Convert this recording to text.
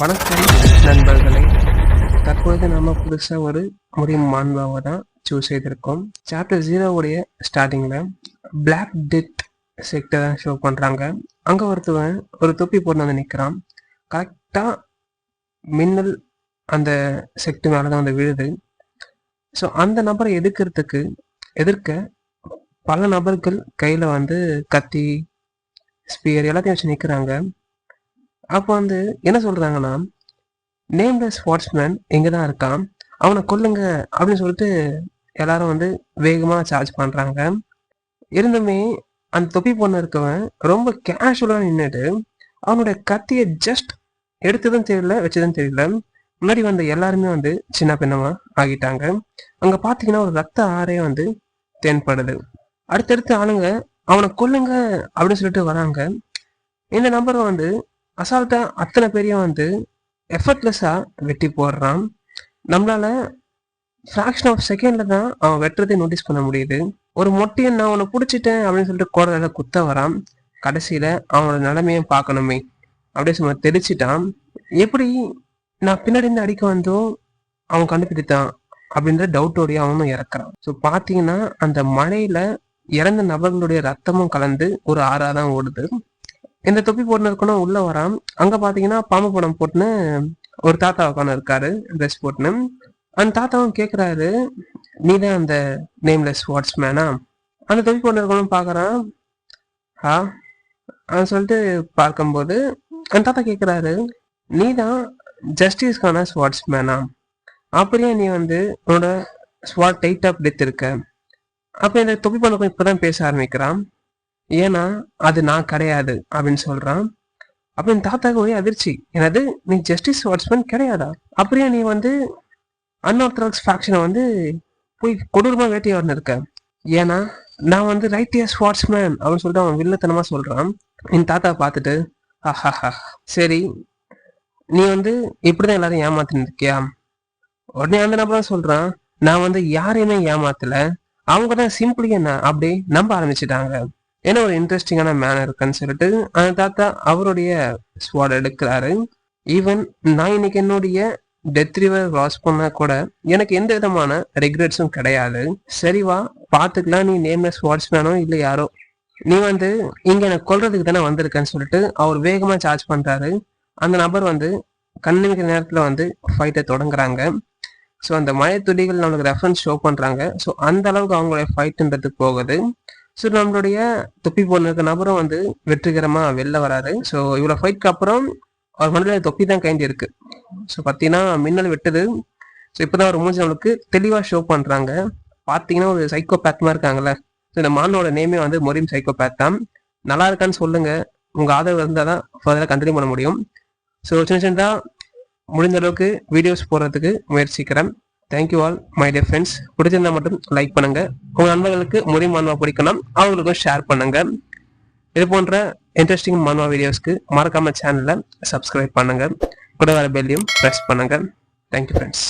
வணக்கம் நண்பர்களே. தற்பொழுது நம்ம புதுசாக ஒரு முடியும் மாண்பாவை தான் சூஸ் செய்திருக்கோம். சாப்டர் 0 ஸ்டார்டிங்கில் பிளாக் டெத் செக்டர் தான் ஷோ பண்ணுறாங்க. அங்கே ஒருத்தவன் ஒரு தொப்பி போட்டு வந்து நிற்கிறான். கரெக்டாக மின்னல் அந்த செக்ட் மேலே தான் வந்து விழுது. ஸோ அந்த நபரை எதிர்க்க பல நபர்கள் கையில் வந்து கத்தி ஸ்பியர் எல்லாத்தையும் வச்சு நிற்கிறாங்க. அப்போ வந்து என்ன சொல்கிறாங்கன்னா, நேம்லெஸ் வாட்ச்மேன் இங்கே தான் இருக்கான், அவனை கொல்லுங்க அப்படின்னு சொல்லிட்டு எல்லாரும் வந்து வேகமாக சார்ஜ் பண்ணுறாங்க. இருந்துமே அந்த தொப்பி பொண்ணு இருக்கவன் ரொம்ப கேஷுவலாக நின்றுட்டு அவனுடைய கத்தியை ஜஸ்ட் எடுத்ததும் தெரியல வச்சதும் தெரியல. முன்னாடி வந்த எல்லாருமே வந்து சின்ன பின்னமாக ஆகிட்டாங்க. அங்கே பார்த்தீங்கன்னா ஒரு ரத்த ஆறே வந்து தென்படுது. அடுத்தடுத்து ஆளுங்க அவனை கொல்லுங்க அப்படின்னு சொல்லிட்டு வராங்க. இந்த நம்பரை வந்து அசால்ட்டா அத்தனை பேரையும் வந்து எஃபர்ட்லெஸ்ஸா வெட்டி போடுறான். நம்மளால ஃப்ராக்ஷன் ஆஃப் செகண்ட்ல தான் அவன் வெட்டுறதை நோட்டீஸ் பண்ண முடியுது. ஒரு மொட்டையை நான் அவனை பிடிச்சிட்டேன் அப்படின்னு சொல்லிட்டு குடல குத்த வரான். கடைசியில அவனோட நிலைமையும் பார்க்கணுமே அப்படியே சும்மா தெரிச்சிட்டான். எப்படி நான் பின்னாடி இருந்து அடிக்க வந்தோம் அவன் கண்டுபிடித்தான் அப்படின்ற டவுட்டோடைய அவனும் இறக்குறான். ஸோ பார்த்தீங்கன்னா அந்த மழையில இறந்த நபர்களுடைய ரத்தமும் கலந்து ஒரு ஆறா தான் ஓடுது. இந்த தொப்பி போட்டுன்னு இருக்கணும் உள்ள வரான். அங்க பாத்தீங்கன்னா பாம்பு படம் போட்டுன்னு ஒரு தாத்தா உட்காந்து இருக்காரு ட்ரெஸ் போட்டுன்னு. அந்த தாத்தாவும் கேக்குறாரு, நீ தான் அந்த நேம்லெஸ் வாட்ச்மேனா? அந்த தொப்பி போட்டு இருக்கணும் பாக்குறான். அவன் சொல்லிட்டு பார்க்கும்போது அந்த தாத்தா கேக்குறாரு, நீ தான் ஜஸ்டிஸ்கான வாட்ச்மேனா? அப்படியே நீ வந்து உன்னோட ஸ்வாட் டைட் ஆப் டெத் இருக்க. அப்ப இந்த தொப்பி பண்ண இப்பதான் பேச ஆரம்பிக்கிறான். ஏன்னா அது நான் கிடையாது அப்படின்னு சொல்றான். அப்படின்னு தாத்தாக்கு ஒரே அதிர்ச்சி, எனது நீ ஜஸ்டிஸ் வாட்ச்மேன் கிடையாதா? அப்படியே நீ வந்து அன்ஆர்த்தடாக்ஸ் ஃபேக்ஷனை வந்து போய் கொடூரமா வேட்டையாடுன்னு இருக்க. ஏன்னா நான் வந்து ரைட்டியஸ் வாட்ச்மேன் அப்படின்னு சொல்லிட்டு அவன் வில்லத்தனமா சொல்றான். என் தாத்தா பார்த்துட்டு ஹஹா சரி நீ வந்து இப்படிதான் எல்லாரும் ஏமாத்தின்னு இருக்கியா? உடனே அந்த நபர் சொல்றான், நான் வந்து யாரையுமே ஏமாத்தல, அவங்க தான் சிம்பிளி என்ன அப்படி நம்ப ஆரம்பிச்சுட்டாங்க. ஏன்னா ஒரு இன்ட்ரெஸ்டிங்கான மேனர் இருக்குன்னு சொல்லிட்டு அந்த தாத்தா அவருடைய ஸ்வாட் எடுக்கிறாரு. ஈவன் நான் இன்னைக்கு என்னுடைய டெத் ரிவர் கிராஸ் பண்ணா கூட எனக்கு எந்த விதமான ரெக்ரெட்ஸும் கிடையாது. சரிவா பாத்துக்கலாம், நீ நேம்லெஸ் வாட்ச்மேனோ இல்லை யாரோ, நீ வந்து இங்க எனக்கு கொல்றதுக்கு தானே வந்திருக்கேன்னு சொல்லிட்டு அவர் வேகமா சார்ஜ் பண்றாரு. அந்த நபர் வந்து கண்ணிமிக்கிற நேரத்துல வந்து ஃபைட்டை தொடங்குறாங்க. ஸோ அந்த மழை துளிகள் நம்மளுக்கு ரெஃபரன்ஸ் ஷோ பண்றாங்க. ஸோ அந்த அளவுக்கு அவங்களுடைய ஃபைட்டுன்றது போகுது. ஸோ நம்மளுடைய தொப்பி போன நபரும் வந்து வெற்றிகரமா வெளில வராரு. ஸோ இவ்வளோ ஃபைட்க்கு அப்புறம் அவர் மனதில் தொப்பி தான் கைண்டி இருக்கு. ஸோ பார்த்தீங்கன்னா மின்னல் வெட்டுது. ஸோ இப்போதான் ஒரு மூஞ்சி நம்மளுக்கு தெளிவாக ஷோ பண்ணுறாங்க. பார்த்தீங்கன்னா ஒரு சைக்கோபேத் மாதிரி இருக்காங்கல்ல. ஸோ இந்த மானோட நேமே வந்து மொரிம் சைக்கோபேத் தான். நல்லா இருக்கான்னு சொல்லுங்க, உங்கள் ஆதரவு இருந்தால் தான் ஃபர்தராக கண்டினியூ பண்ண முடியும். ஸோ சின்ன சின்னதாக முடிந்த அளவுக்கு வீடியோஸ் போடுறதுக்கு முயற்சிக்கிறேன். Thank you all my dear friends. பிடிச்சிருந்தா மட்டும் லைக் பண்ணுங்க. உங்க நண்பர்களுக்கு முறை மான்வா பிடிக்கணும் அவங்களுக்கும் ஷேர் பண்ணுங்க. இது போன்ற இன்ட்ரெஸ்டிங் மான்வா வீடியோஸ்க்கு மறக்காம சேனலை சப்ஸ்கிரைப் பண்ணுங்க. கூட வர பெல்லையும் ப்ரெஸ் பண்ணுங்க. Thank you friends.